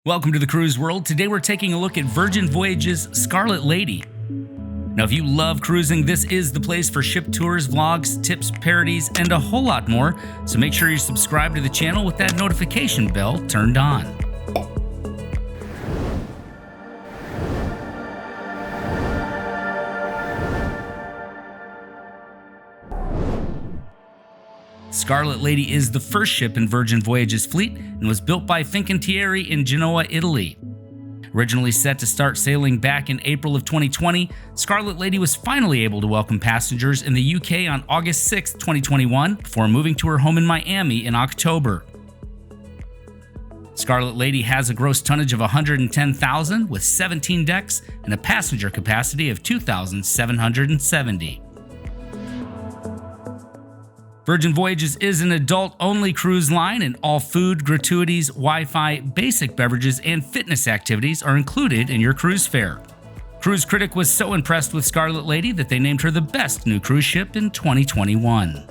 Welcome to the cruise world. Today we're taking a look at Virgin Voyages Scarlet Lady. Now, if you love cruising, this is the place for ship tours, vlogs, tips, parodies, and a whole lot more. So make sure you're subscribed to the channel with that notification bell turned on. Scarlet Lady is the first ship in Virgin Voyages fleet and was built by Fincantieri in Genoa, Italy. Originally set to start sailing back in April of 2020, Scarlet Lady was finally able to welcome passengers in the UK on August 6, 2021, before moving to her home in Miami in October. Scarlet Lady has a gross tonnage of 110,000 with 17 decks and a passenger capacity of 2,770. Virgin Voyages is an adult-only cruise line, and all food, gratuities, Wi-Fi, basic beverages, and fitness activities are included in your cruise fare. Cruise Critic was so impressed with Scarlet Lady that they named her the best new cruise ship in 2021.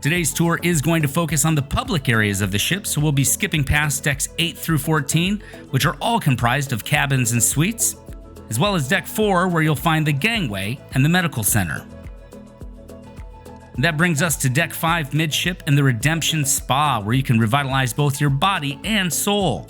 Today's tour is going to focus on the public areas of the ship, so we'll be skipping past decks 8 through 14, which are all comprised of cabins and suites, as well as deck 4, where you'll find the gangway and the medical center. That brings us to Deck 5 Midship and the Redemption Spa, where you can revitalize both your body and soul.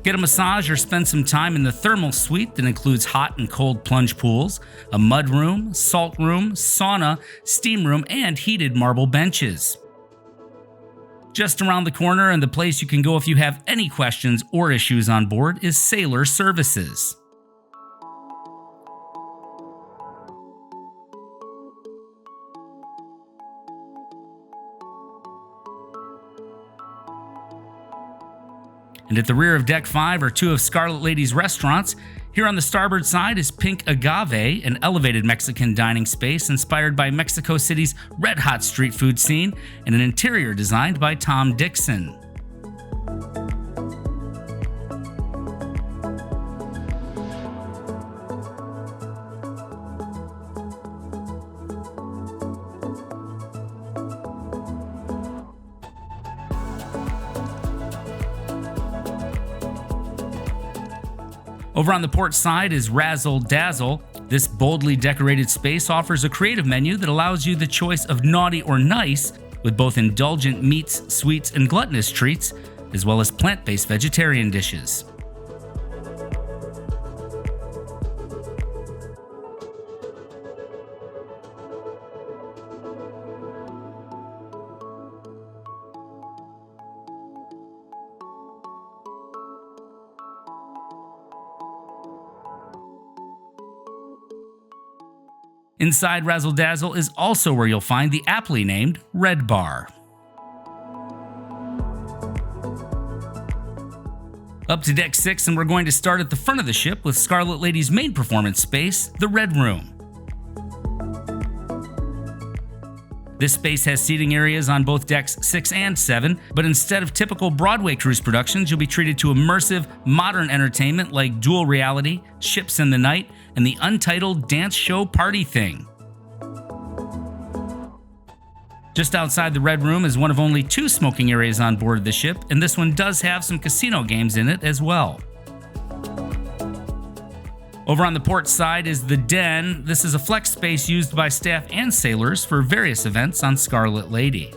Get a massage or spend some time in the thermal suite that includes hot and cold plunge pools, a mud room, salt room, sauna, steam room, and heated marble benches. Just around the corner, and the place you can go if you have any questions or issues on board, is Sailor Services. And at the rear of Deck 5 are two of Scarlet Lady's restaurants. Here on the starboard side is Pink Agave, an elevated Mexican dining space inspired by Mexico City's red-hot street food scene, and an interior designed by Tom Dixon. Over on the port side is Razzle, Dazzle. This boldly decorated space offers a creative menu that allows you the choice of naughty or nice, with both indulgent meats, sweets, and gluttonous treats, as well as plant-based vegetarian dishes. Inside Razzle Dazzle is also where you'll find the aptly named Red Bar. Up to Deck 6, and we're going to start at the front of the ship with Scarlet Lady's main performance space, the Red Room. This space has seating areas on both decks 6 and 7, but instead of typical Broadway cruise productions, you'll be treated to immersive, modern entertainment like Dual Reality, Ships in the Night, and the untitled dance show Party Thing. Just outside the Red Room is one of only 2 smoking areas on board the ship, and this one does have some casino games in it as well. Over on the port side is the Den. This is a flex space used by staff and sailors for various events on Scarlet Lady.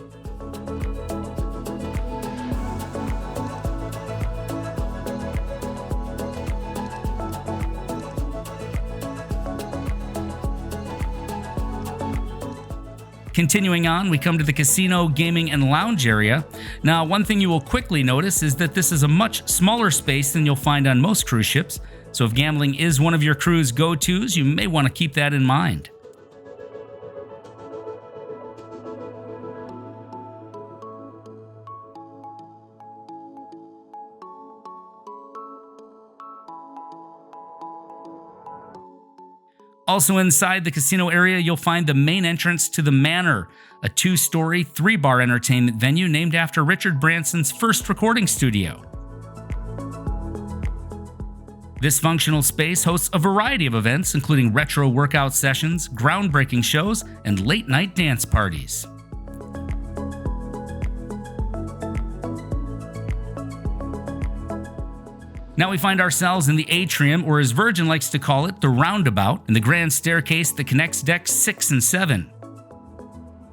Continuing on, we come to the casino, gaming, and lounge area. Now, one thing you will quickly notice is that this is a much smaller space than you'll find on most cruise ships, so if gambling is one of your cruise go-tos, you may want to keep that in mind. Also inside the casino area, you'll find the main entrance to the Manor, a 2-story, 3-bar entertainment venue named after Richard Branson's first recording studio. This functional space hosts a variety of events, including retro workout sessions, groundbreaking shows, and late-night dance parties. Now we find ourselves in the atrium, or as Virgin likes to call it, the roundabout, and the grand staircase that connects decks 6 and 7.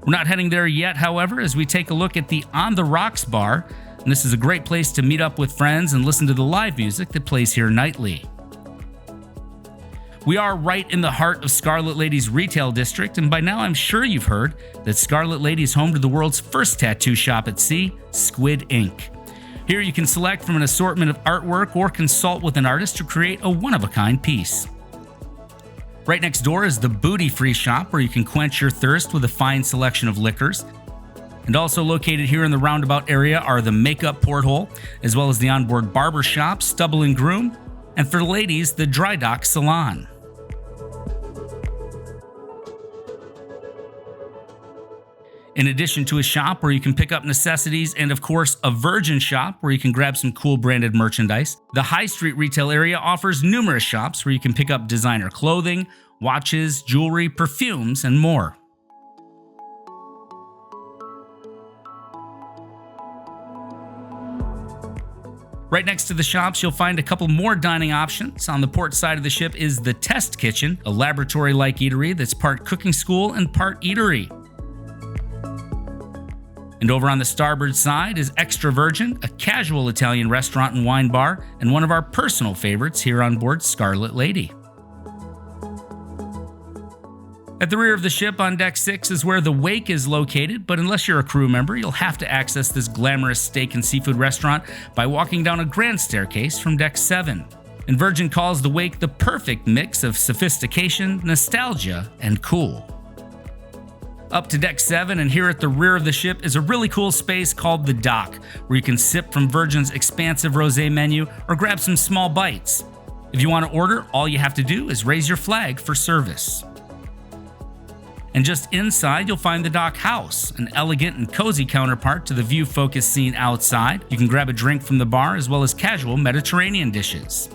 We're not heading there yet, however, as we take a look at the On the Rocks bar, and this is a great place to meet up with friends and listen to the live music that plays here nightly. We are right in the heart of Scarlet Lady's retail district, and by now I'm sure you've heard that Scarlet Lady is home to the world's first tattoo shop at sea, Squid Ink. Here you can select from an assortment of artwork or consult with an artist to create a one-of-a-kind piece. Right next door is the Booty Free shop, where you can quench your thirst with a fine selection of liquors. And also located here in the roundabout area are the Makeup Porthole, as well as the onboard barber shop, Stubble and Groom, and for ladies, the Dry Dock Salon. In addition to a shop where you can pick up necessities and, of course, a Virgin shop where you can grab some cool branded merchandise, the High Street retail area offers numerous shops where you can pick up designer clothing, watches, jewelry, perfumes, and more. Right next to the shops, you'll find a couple more dining options. On the port side of the ship is the Test Kitchen, a laboratory-like eatery that's part cooking school and part eatery. And over on the starboard side is Extra Virgin, a casual Italian restaurant and wine bar, and one of our personal favorites here on board Scarlet Lady. At the rear of the ship on deck 6 is where the wake is located, but unless you're a crew member, you'll have to access this glamorous steak and seafood restaurant by walking down a grand staircase from deck 7. And Virgin calls the wake the perfect mix of sophistication, nostalgia, and cool. Up to deck 7 and here at the rear of the ship is a really cool space called the Dock, where you can sip from Virgin's expansive rosé menu or grab some small bites. If you want to order, all you have to do is raise your flag for service. And just inside, you'll find the Dock House, an elegant and cozy counterpart to the view-focused scene outside. You can grab a drink from the bar as well as casual Mediterranean dishes.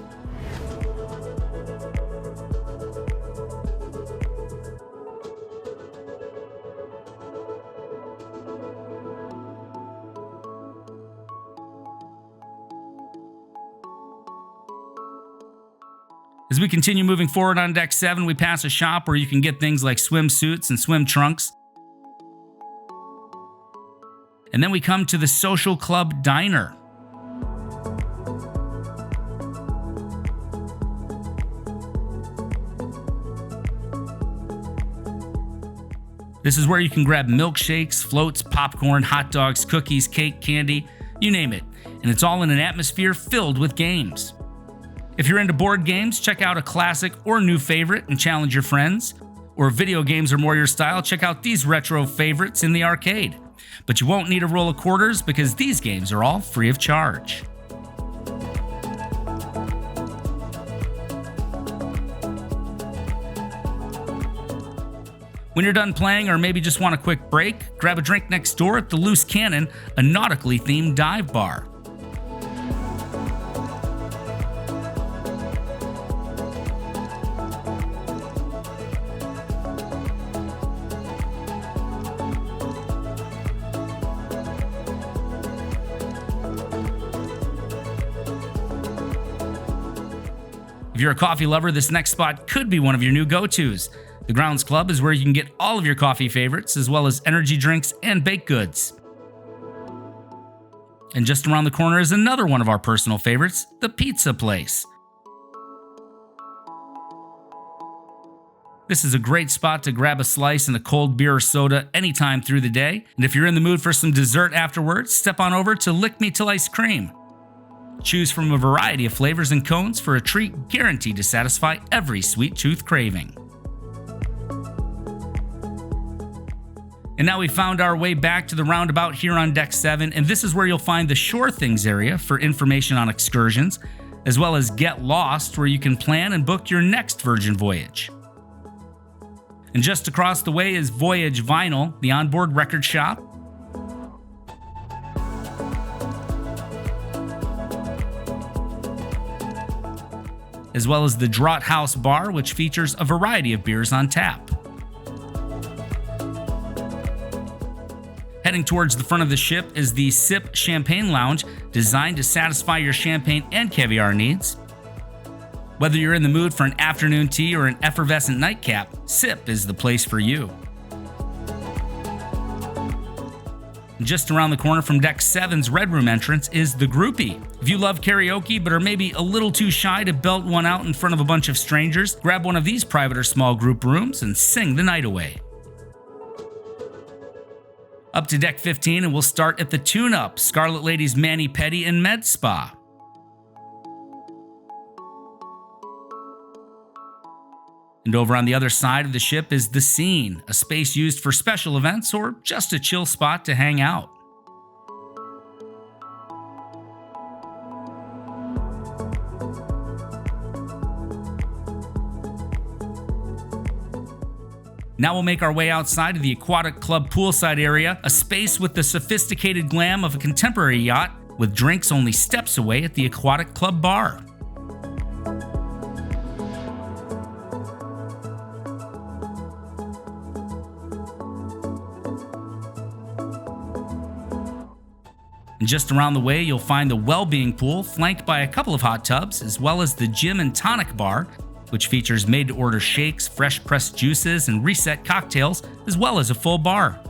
As we continue moving forward on deck 7, we pass a shop where you can get things like swimsuits and swim trunks. And then we come to the Social Club Diner. This is where you can grab milkshakes, floats, popcorn, hot dogs, cookies, cake, candy, you name it. And it's all in an atmosphere filled with games. If you're into board games, check out a classic or new favorite and challenge your friends. Or if video games are more your style, check out these retro favorites in the arcade. But you won't need a roll of quarters because these games are all free of charge. When you're done playing or maybe just want a quick break, grab a drink next door at the Loose Cannon, a nautically themed dive bar. If you're a coffee lover, this next spot could be one of your new go-tos. The Grounds Club is where you can get all of your coffee favorites, as well as energy drinks and baked goods. And just around the corner is another one of our personal favorites, the Pizza Place. This is a great spot to grab a slice and a cold beer or soda anytime through the day. And if you're in the mood for some dessert afterwards, step on over to Lick Me Till Ice Cream. Choose from a variety of flavors and cones for a treat guaranteed to satisfy every sweet tooth craving. And now we found our way back to the roundabout here on deck 7, and this is where you'll find the Shore Things area for information on excursions, as well as Get Lost, where you can plan and book your next Virgin voyage. And just across the way is Voyage Vinyl, the onboard record shop. As well as the Draught House Bar, which features a variety of beers on tap. Heading towards the front of the ship is the Sip Champagne Lounge, designed to satisfy your champagne and caviar needs. Whether you're in the mood for an afternoon tea or an effervescent nightcap, Sip is the place for you. Just around the corner from Deck 7's Red Room entrance is the Groupie. If you love karaoke but are maybe a little too shy to belt one out in front of a bunch of strangers, grab one of these private or small group rooms and sing the night away. Up to Deck 15, and we'll start at the Tune-Up, Scarlet Lady's Mani-Pedi and Med Spa. And over on the other side of the ship is the Scene, a space used for special events or just a chill spot to hang out. Now we'll make our way outside to the Aquatic Club poolside area, a space with the sophisticated glam of a contemporary yacht, with drinks only steps away at the Aquatic Club bar. And just around the way, you'll find the Wellbeing Pool, flanked by a couple of hot tubs, as well as the Gym and Tonic Bar, which features made-to-order shakes, fresh-pressed juices, and reset cocktails, as well as a full bar.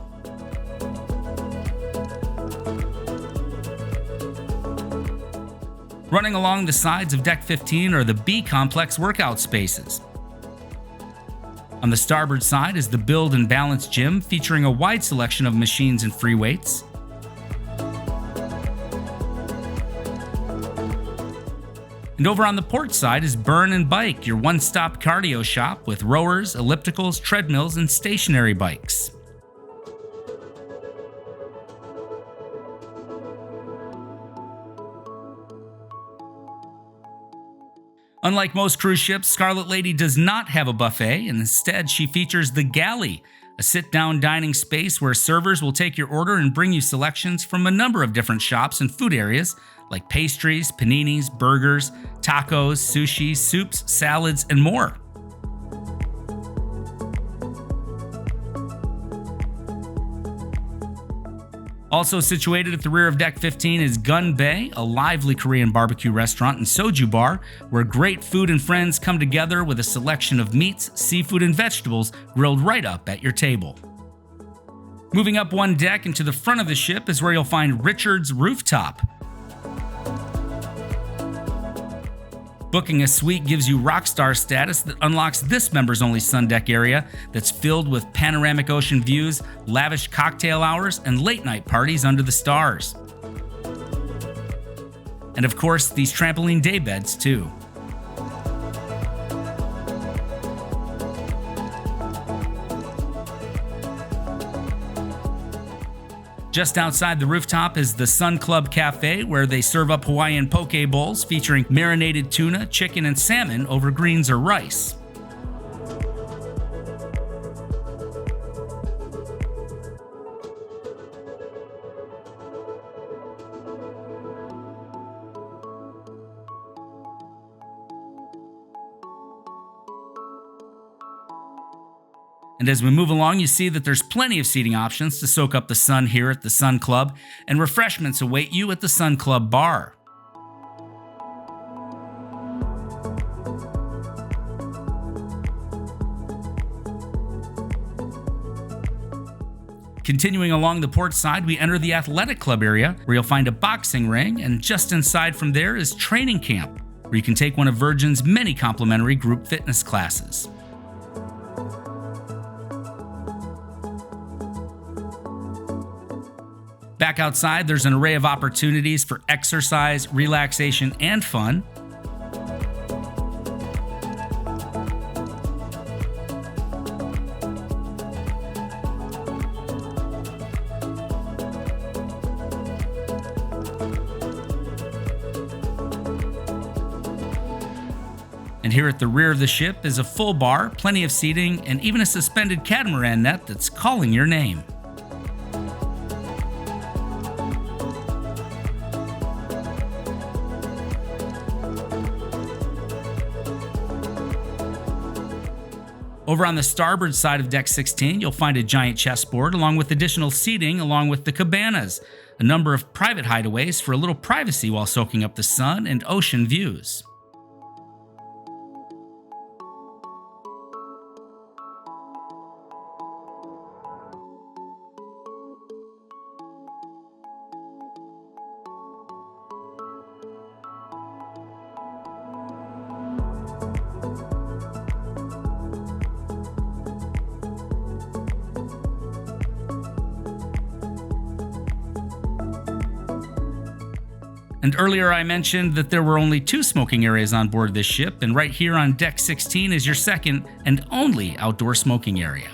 Running along the sides of Deck 15 are the B-Complex workout spaces. On the starboard side is the Build and Balance Gym, featuring a wide selection of machines and free weights. And over on the port side is Burn and Bike, your one-stop cardio shop with rowers, ellipticals, treadmills, and stationary bikes. Unlike most cruise ships, Scarlet Lady does not have a buffet, and instead she features the Galley, a sit-down dining space where servers will take your order and bring you selections from a number of different shops and food areas, like pastries, paninis, burgers, tacos, sushi, soups, salads, and more. Also situated at the rear of Deck 15 is Gunbae, a lively Korean barbecue restaurant and soju bar, where great food and friends come together with a selection of meats, seafood, and vegetables grilled right up at your table. Moving up one deck into the front of the ship is where you'll find Richard's Rooftop. Booking a suite gives you rockstar status that unlocks this members-only sun deck area that's filled with panoramic ocean views, lavish cocktail hours, and late-night parties under the stars. And of course, these trampoline day beds too. Just outside the rooftop is the Sun Club Cafe, where they serve up Hawaiian poke bowls featuring marinated tuna, chicken, and salmon over greens or rice. And as we move along, you see that there's plenty of seating options to soak up the sun here at the Sun Club, and refreshments await you at the Sun Club bar. Continuing along the port side, we enter the Athletic Club area, where you'll find a boxing ring, and just inside from there is Training Camp, where you can take one of Virgin's many complimentary group fitness classes. Back outside, there's an array of opportunities for exercise, relaxation, and fun. And here at the rear of the ship is a full bar, plenty of seating, and even a suspended catamaran net that's calling your name. Over on the starboard side of Deck 16, you'll find a giant chessboard along with additional seating along with the Cabanas, a number of private hideaways for a little privacy while soaking up the sun and ocean views. And earlier I mentioned that there were only 2 smoking areas on board this ship, and right here on Deck 16 is your second and only outdoor smoking area.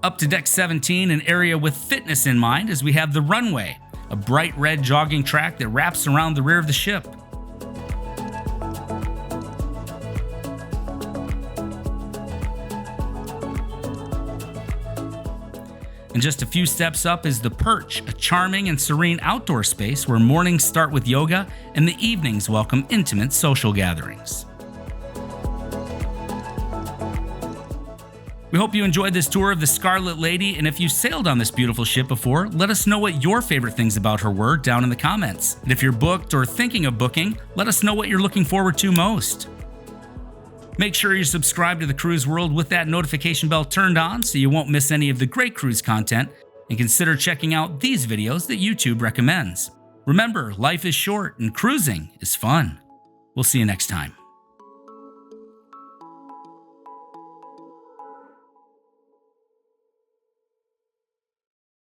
Up to Deck 17, an area with fitness in mind, as we have the Runway, a bright red jogging track that wraps around the rear of the ship. And just a few steps up is the Perch, a charming and serene outdoor space where mornings start with yoga and the evenings welcome intimate social gatherings. We hope you enjoyed this tour of the Scarlet Lady, and if you sailed on this beautiful ship before, let us know what your favorite things about her were down in the comments. And if you're booked or thinking of booking, let us know what you're looking forward to most. Make sure you subscribe to the Cruise World with that notification bell turned on so you won't miss any of the great cruise content, and consider checking out these videos that YouTube recommends. Remember, life is short and cruising is fun. We'll see you next time.